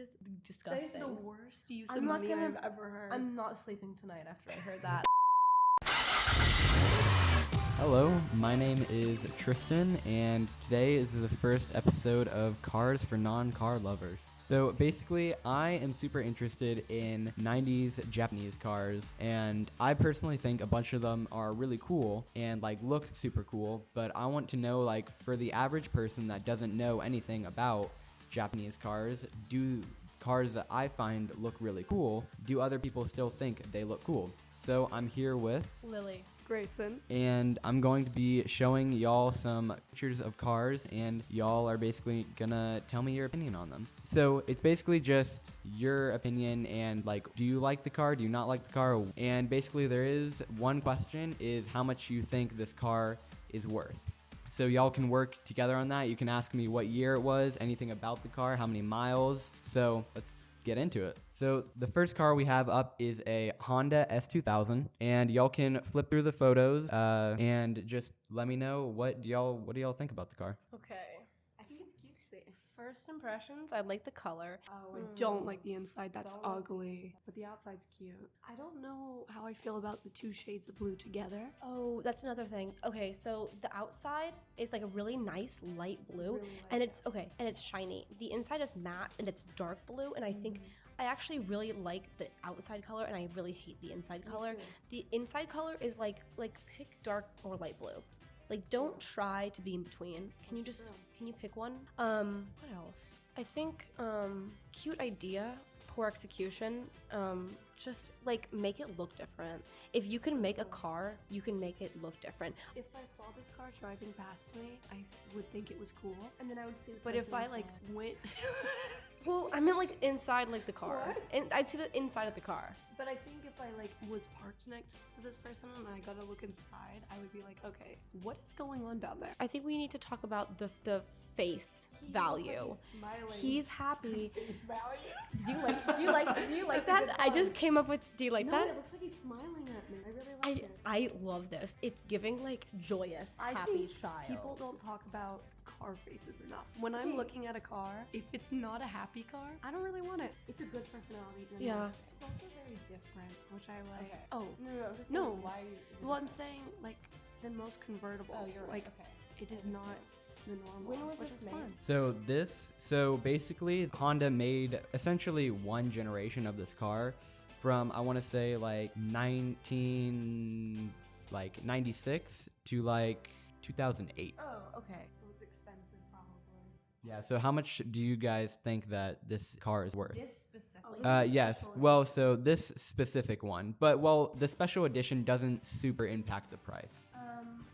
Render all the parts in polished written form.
is disgusting. That is the worst use of money I've ever heard. I'm not sleeping tonight after I heard that. Hello, my name is Tristan, and today is the first episode of Cars for Non-Car Lovers. So basically, I am super interested in 90s Japanese cars, and I personally think a bunch of them are really cool and like look super cool, but I want to know, like, for the average person that doesn't know anything about Japanese cars, do cars that I find look really cool, do other people still think they look cool? So I'm here with Lily. Grayson. And I'm going to be showing y'all some pictures of cars, and y'all are basically gonna tell me your opinion on them. So it's basically just your opinion and like, do you like the car? Do you not like the car? And basically there is one question, is how much you think this car is worth. So y'all can work together on that. You can ask me what year it was, anything about the car, how many miles. So let's get into it. So the first car we have up is a Honda S2000, and y'all can flip through the photos and just let me know what do y'all think about the car. Okay. I think it's cutesy. First impressions, I like the color. Oh, I don't like the inside. That's Don't like the ugly. inside. But the outside's cute. I don't know how I feel about the two shades of blue together. Oh, that's another thing. Okay, so the outside is like a really nice light blue, Really light. and it's shiny. The inside is matte and it's dark blue, and I think I actually really like the outside color, and I really hate the inside color. too. The inside color is like pick dark or light blue. Like, don't try to be in between. Can you just can you pick one? What else? I think cute idea, poor execution. Just like make it look different. If you can make a car, you can make it look different. If I saw this car driving past me, I would think it was cool. And then I would see the But if I like went well, I meant like inside like the car. What? And I'd see the inside of the car. But I think if I like was parked next to this person and I got to look inside, I would be like, okay, what is going on down there? I think we need to talk about the face value. He's happy. Face value. Do you like That's a that? good I just pun. came up with do you like No, that? it looks like he's smiling at me. I really like it. I love this. It's giving like joyous, I happy think child. people don't talk about car faces enough. When I'm looking at a car, if it's not a happy car, I don't really want it. It's a good personality. And Yeah. It's also very different, which I like. Okay. Oh, No, just No. saying, why is it well, I'm different? saying like the most convertibles. Oh, you're right. Like Okay. it is I not understand. the normal. When was which this is made? fun. So basically Honda made essentially one generation of this car from, I want to say, like 96 to like 2008. Oh, okay. So it's expensive, probably. Yeah, so how much do you guys think that this car is worth? This specifically. Yes. Well, so this specific one, but the special edition doesn't super impact the price.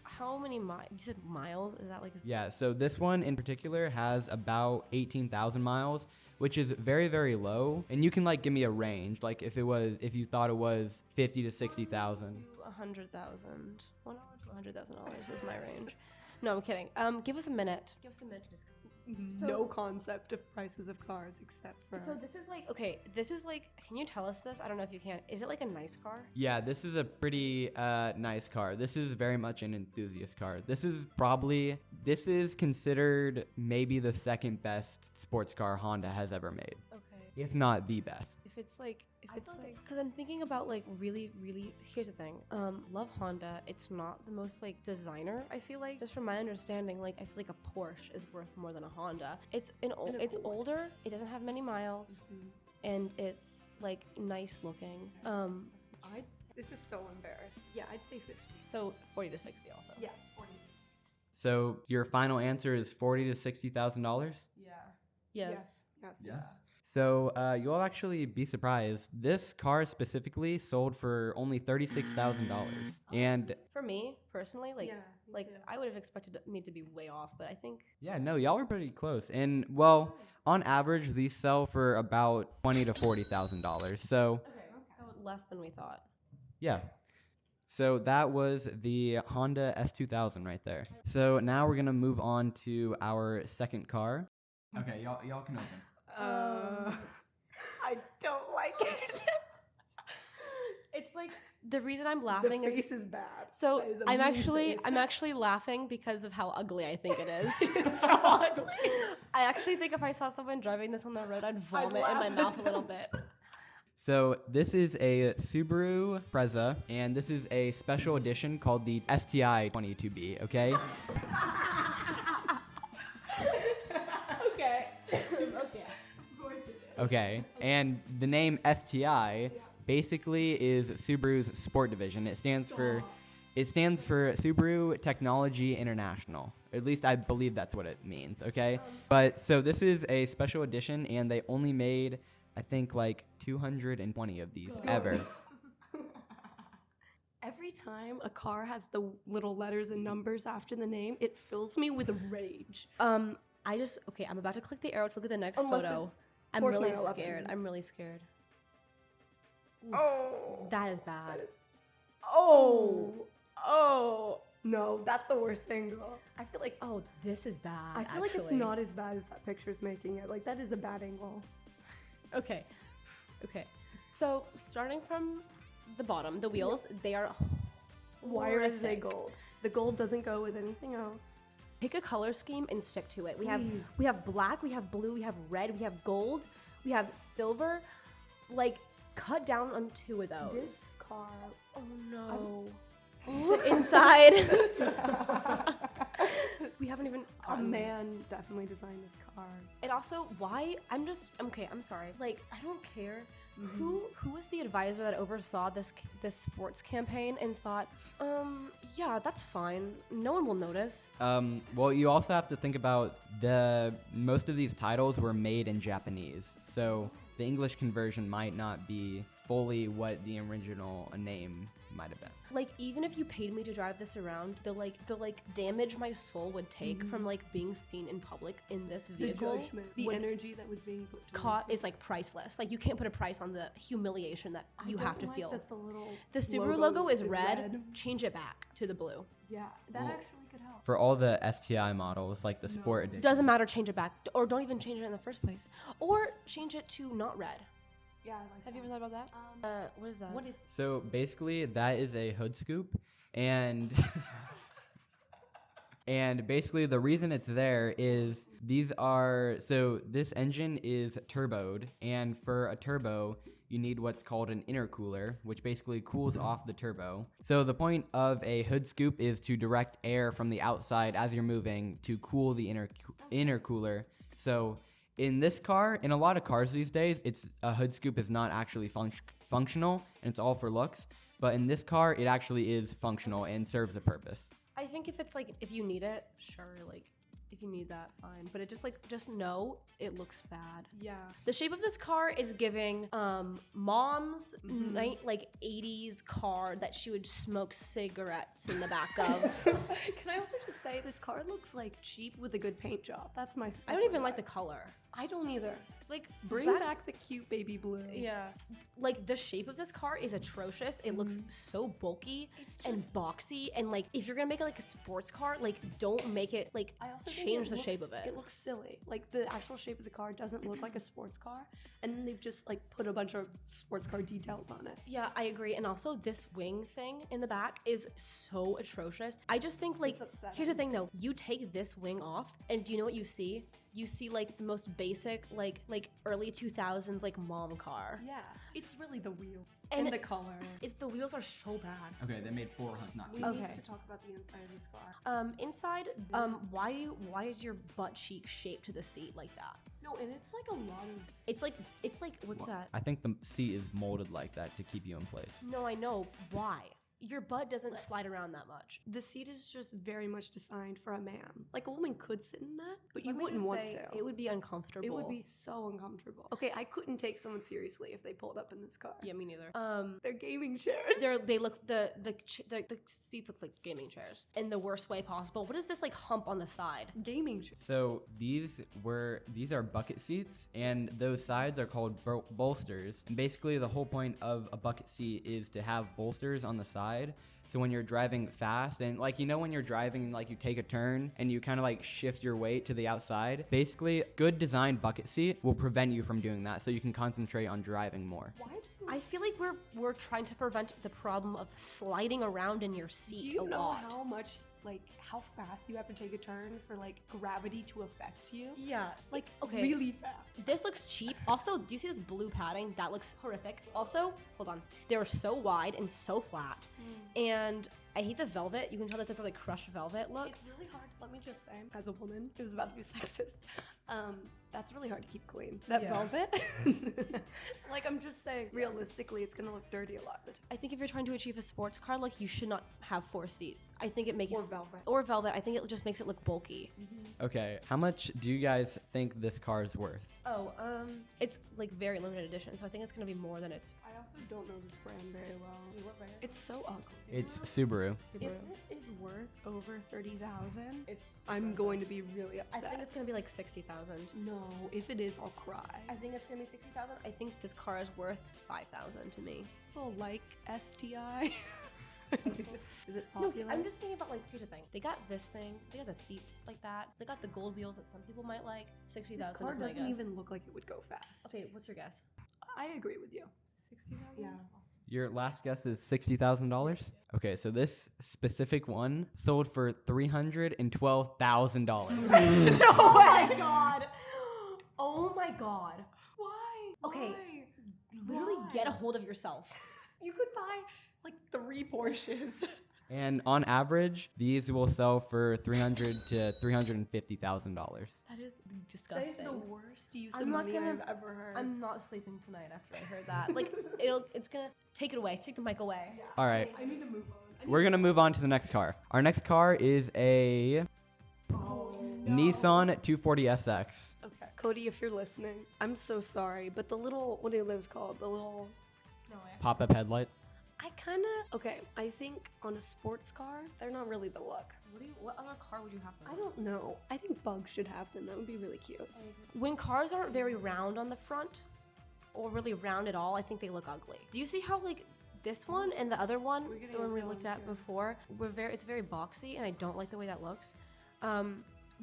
How many miles? You said miles? Is that like? Yeah, so this one in particular has about 18,000 miles, which is very, very low. And you can like give me a range, like if you thought it was 50 to 60,000. $100,000. $100,000 to $100,000 is my range. No, I'm kidding. Give us a minute. Give us a minute to discuss. So- no concept of prices of cars except for. So this is like, okay, this is like, can you tell us this? I don't know if you can. Is it like a nice car? Yeah, this is a pretty nice car. This is very much an enthusiast car. This is considered maybe the second best sports car Honda has ever made, Okay. if not the best. If it's like, I feel like because I'm thinking about like really, here's the thing. Love Honda. It's not the most like designer, I feel like. Just from my understanding, like I feel like a Porsche is worth more than a Honda. It's it's cool way. older. It doesn't have many miles. And it's like nice looking. This is so embarrassed. Yeah, I'd say 50. So 40 to 60 also. Yeah, 46. So your final answer is $40,000 to $60,000. Yeah. Yes. Yes. So you'll actually be surprised. This car specifically sold for only $36,000, and For me personally, like Yeah, me like too. I would have expected me to be way off, but I think yeah, no, y'all were pretty close. And well, on average, these sell for about $20,000 to $40,000. So so less than we thought. yeah. So that was the Honda S2000 right there. So now we're gonna move on to our second car. Okay, y'all can open. I don't like it. It's like the reason I'm The laughing face is is bad. so That is a I'm mean actually face. laughing because of how ugly I think it is. It's so ugly. I actually think if I saw someone driving this on the road, I'd vomit in laugh my at mouth a little them. bit. So this is a Subaru Frza, and this is a special edition called the STI 22B. Okay. Okay. Okay. Of course it is. Okay. And the name STI basically is Subaru's sport division. It stands for Subaru Technology International. At least I believe that's what it means, okay? But so this is a special edition, and they only made, I think, like 220 of these ever. Every time a car has the little letters and numbers after the name, it fills me with rage. I'm about to click the arrow to look at the next Unless photo. it's I'm Porsche really 911. scared. I'm really scared. Oh. That is bad. Oh. No, that's the worst angle. I feel like Oh, this is bad. I feel like it's actually. not as bad as that picture's making it. Like that is a bad angle. Okay. Okay. So starting from the bottom, the wheels, they are Why are they horrific. gold? The gold doesn't go with anything else. Pick a color scheme and stick to it. Please. We have black, we have blue, we have red, we have gold, we have silver. Like cut down on 2 of those. This car. Oh no. The inside. We haven't even A gotten man definitely designed this car. It also why I'm sorry. Like I don't care who was the advisor that oversaw this sports campaign and thought, yeah, that's fine. No one will notice. Well, you also have to think about most of these titles were made in Japanese, so the English conversion might not be fully what the original name might have been. Like even if you paid me to drive this around, the damage my soul would take from like being seen in public in this The vehicle judgment, the would energy that was being put towards it. is like priceless. Like you can't put a price on the humiliation that you I have to don't like feel. that The Subaru logo is red. Change it back to the blue. Yeah, that actually could help. For all the STI models, like the Sport Edition. Doesn't matter. Change it back, or don't even change it in the first place, or change it to not red. Yeah, I like Have you ever thought about that? What is that? What is So basically, that is a hood scoop, and and basically the reason it's there is this engine is turboed, and for a turbo, you need what's called an intercooler, which basically cools off the turbo. So the point of a hood scoop is to direct air from the outside as you're moving to cool the intercooler. So in this car, in a lot of cars these days, a hood scoop is not actually functional, and it's all for looks. But in this car, it actually is functional and serves a purpose. I think if it's like if you need it, sure. Like if you need that, fine. But it just know it looks bad. Yeah. The shape of this car is giving mom's 80s car that she would smoke cigarettes in the back of. Can I also just say this car looks like cheap with a good paint job? That's my. I don't even like the color. I don't either. Like Bring that- back the cute baby blue. Yeah. Like the shape of this car is atrocious. It looks so bulky and boxy, and like if you're gonna make it like a sports car, like don't make it like I also think change it the looks- shape of it. It looks silly. Like the actual shape of the car doesn't look like a sports car, and then they've just like put a bunch of sports car details on it. Yeah, I agree. And also this wing thing in the back is so atrocious. I just think like It's upsetting. here's the thing though. You take this wing off and do you know what you see? You see like the most basic like early 2000s like mom car. Yeah, it's really the wheels And and the color. It's the wheels are so bad. Okay, they made 400, not We 2. Okay. need to talk about the inside of this car. Inside, why is your butt cheek shaped to the seat like that? No, and it's like a lot of. It's like what's that? I think the seat is molded like that to keep you in place. No, I know. Why? Your butt doesn't slide around that much. The seat is just very much designed for a man. Like a woman could sit in that, but you Let me wouldn't just want say, to. It would be uncomfortable. It would be so uncomfortable. Okay, I couldn't take someone seriously if they pulled up in this car. Yeah, me neither. They're gaming chairs. They look the seats look like gaming chairs in the worst way possible. What is this like hump on the side? gaming chairs. So these are bucket seats, and those sides are called bolsters. And basically, the whole point of a bucket seat is to have bolsters on the side So when you're driving fast and like, you know, when you're driving, like you take a turn and you kind of like shift your weight to the outside, basically good designed bucket seat will prevent you from doing that. So you can concentrate on driving more. Why? I feel like we're trying to prevent the problem of sliding around in your seat Do you a know lot. how much, like, how fast you have to take a turn for, like, gravity to affect you? Yeah. Like, Okay. really fast. This looks cheap. Also, do you see this blue padding? That looks horrific. Also, hold on. They were so wide and so flat. And I hate the velvet. You can tell that this is like crushed velvet look. It's really hard, let me just say, as a woman, it was about to be sexist. That's really hard to keep clean. That Yeah. velvet. Like, I'm just saying, realistically, it's gonna look dirty a lot of the time. I think if you're trying to achieve a sports car look, you should not have 4 seats. I think it makes Or velvet. Or velvet. I think it just makes it look bulky. Okay, how much do you guys think this car is worth? Oh, it's like very limited edition, so I think it's gonna be more than it's. I also don't know this brand very well. It's so ugly. It's Subaru. If it is worth over 30,000, It's. I'm going to be really I upset. think it's gonna be like 60,000. No, if it is, I'll cry. I think it's gonna be 60,000. I think this car is worth 5,000 to me. People like STI. Is it No, popular? I'm just thinking about like, here's the thing. They got this thing. They got the seats like that. They got the gold wheels that some people might like. 60,000 This car is my doesn't guess. even look like it would go fast. Okay, what's your guess? I agree with you. 60,000. Yeah. Your last guess is $60,000? Okay, so this specific one sold for $312,000. Oh my god. Oh my god. Why? Okay, Why? Literally Why? get a hold of yourself. You could buy like 3 Porsches. And on average, these will sell for $300,000 to $350,000. That is That disgusting. is the worst use I'm of not money gonna- I've ever heard. I'm not sleeping tonight after I heard that. Like, it's gonna take it away. Take the mic away. All right, I need to move on. we're gonna move on to the next car. Our next car is a Nissan 240SX. Okay. Cody, if you're listening, I'm so sorry, but the little, what are those called? The little, Pop-up headlights. I kind of, okay, I think on a sports car, they're not really the look. What other car would you have? I don't know. I think Bugs should have them. That would be really cute. When cars aren't very round on the front, or really round at all, I think they look ugly. Do you see how like this one and the other one, We're getting the one a we real looked one at here. before, it's very boxy, and I don't like the way that looks.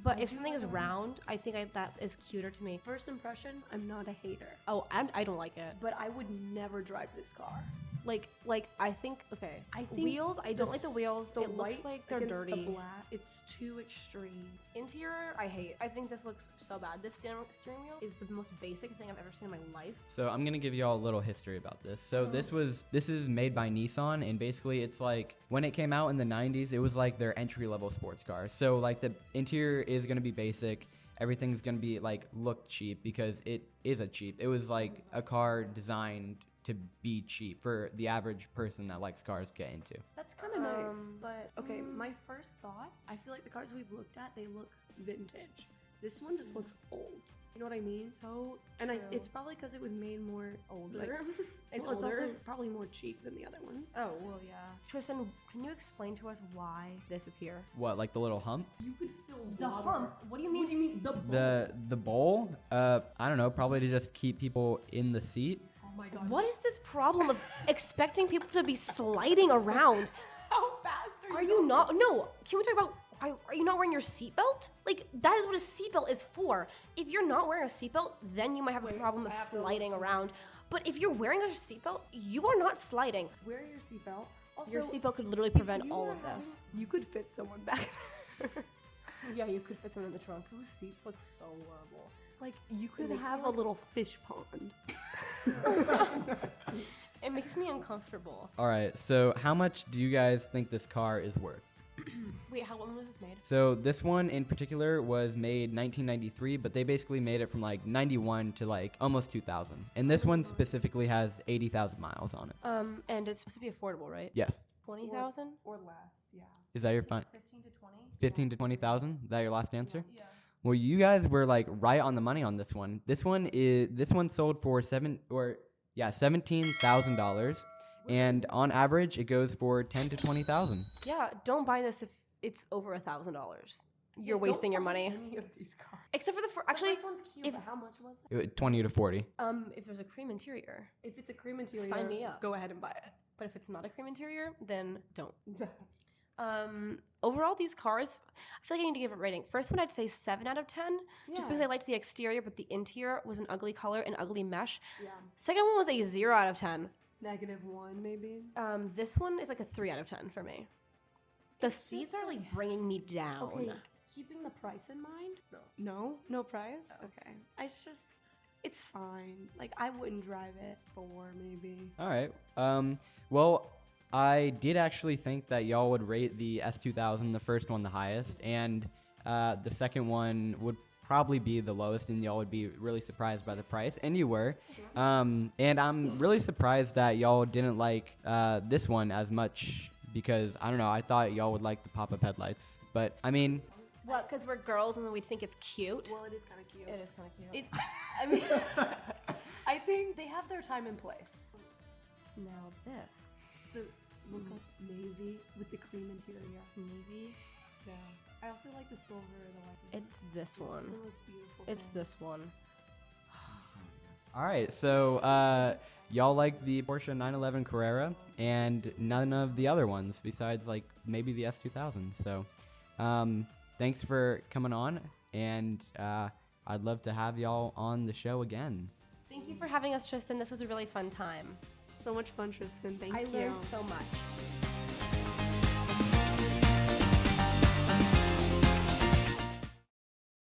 But if something is round, I think that is cuter to me. First impression, I'm not a hater, Oh, I don't like it. but I would never drive this car. Like I think okay. I think Wheels. I don't like the wheels. The It looks white like they're against dirty. The black, it's too extreme. Interior, I hate. I think this looks so bad. This steering wheel is the most basic thing I've ever seen in my life. So I'm gonna give you all a little history about this. So this is made by Nissan, and basically it's like when it came out in the 90s, it was like their entry-level sports car. So like the interior is gonna be basic. Everything's gonna be like look cheap because it is a cheap. It was like a car designed to be cheap for the average person that likes cars get into. That's kind of nice, but okay, my first thought, I feel like the cars we've looked at, they look vintage. This one just looks old. You know what I mean? So And it's probably because it was made more older. Like, It's well, it's older. also probably more cheap than the other ones. Oh well, yeah. Tristan, can you explain to us why this is here? What, like the little hump? You could fill The hump. What do you mean? What do you mean? The bowl? I don't know, probably to just keep people in the seat. Oh my god. What is this problem of expecting people to be sliding around? How fast Are you not? No. Can we talk about? Are you not wearing your seatbelt? Like that is what a seatbelt is for. If you're not wearing a seatbelt, then you might have a problem of I have to sliding listen. around. But if you're wearing a seatbelt, you are not sliding. Wear your seatbelt. Also, Your seatbelt could literally if prevent you all were of this. having- You could fit someone back there. Yeah, you could fit someone in the trunk. Those seats look so horrible. Like, you could makes me have a like- little fish pond. It makes me uncomfortable. All right, so how much do you guys think this car is worth? Wait, when was this made? So this one in particular was made 1993, but they basically made it from like 91 to like almost 2000. And this one specifically has 80,000 miles on it. And it's supposed to be affordable, right? Yes. 20,000? Or less, yeah. Is that your fine? 15 to 20? 15 to 20,000? Is that your last answer? Yeah. Well, you guys were like right on the money on this one. This one sold for $17,000. And on average, it goes for 10 to 20,000. Yeah, don't buy this if it's over $1,000. You're wasting your money. Any of these cars. Except for actually, This one's cute, if- but how much was it? 20 to 40. if there's a cream interior. If it's a cream interior, Sign me up. Go ahead and buy it. But if it's not a cream interior, then don't. Overall, these cars, I feel like I need to give it a rating. First one, I'd say 7 out of 10, just because I liked the exterior, but the interior was an ugly color and ugly mesh. Yeah. Second one was a 0 out of 10. -1 maybe. This one is like a 3 out of 10 for me. The seats are like bringing me down. Okay, keeping the price in mind? No price? No. Okay. It's fine. Like, I wouldn't drive it 4 maybe. All right. Well, I did actually think that y'all would rate the S2000, the first one, the highest, and the second one would probably be the lowest, and y'all would be really surprised by the price, and you were. And I'm really surprised that y'all didn't like this one as much because, I don't know, I thought y'all would like the pop-up headlights. But, I mean... What, because we're girls and then we think it's cute? Well, it is kind of cute. It is kind of cute. I mean, I think they have their time and place. Now this. The look like navy with the cream interior. Navy? Yeah. I also like the silver. It's this one. It's the most beautiful It's thing. this one. All right, so y'all like the Porsche 911 Carrera and none of the other ones besides like maybe the S2000. So thanks for coming on, and I'd love to have y'all on the show again. Thank you for having us, Tristan. This was a really fun time. So much fun, Tristan. Thank you. I learned so much.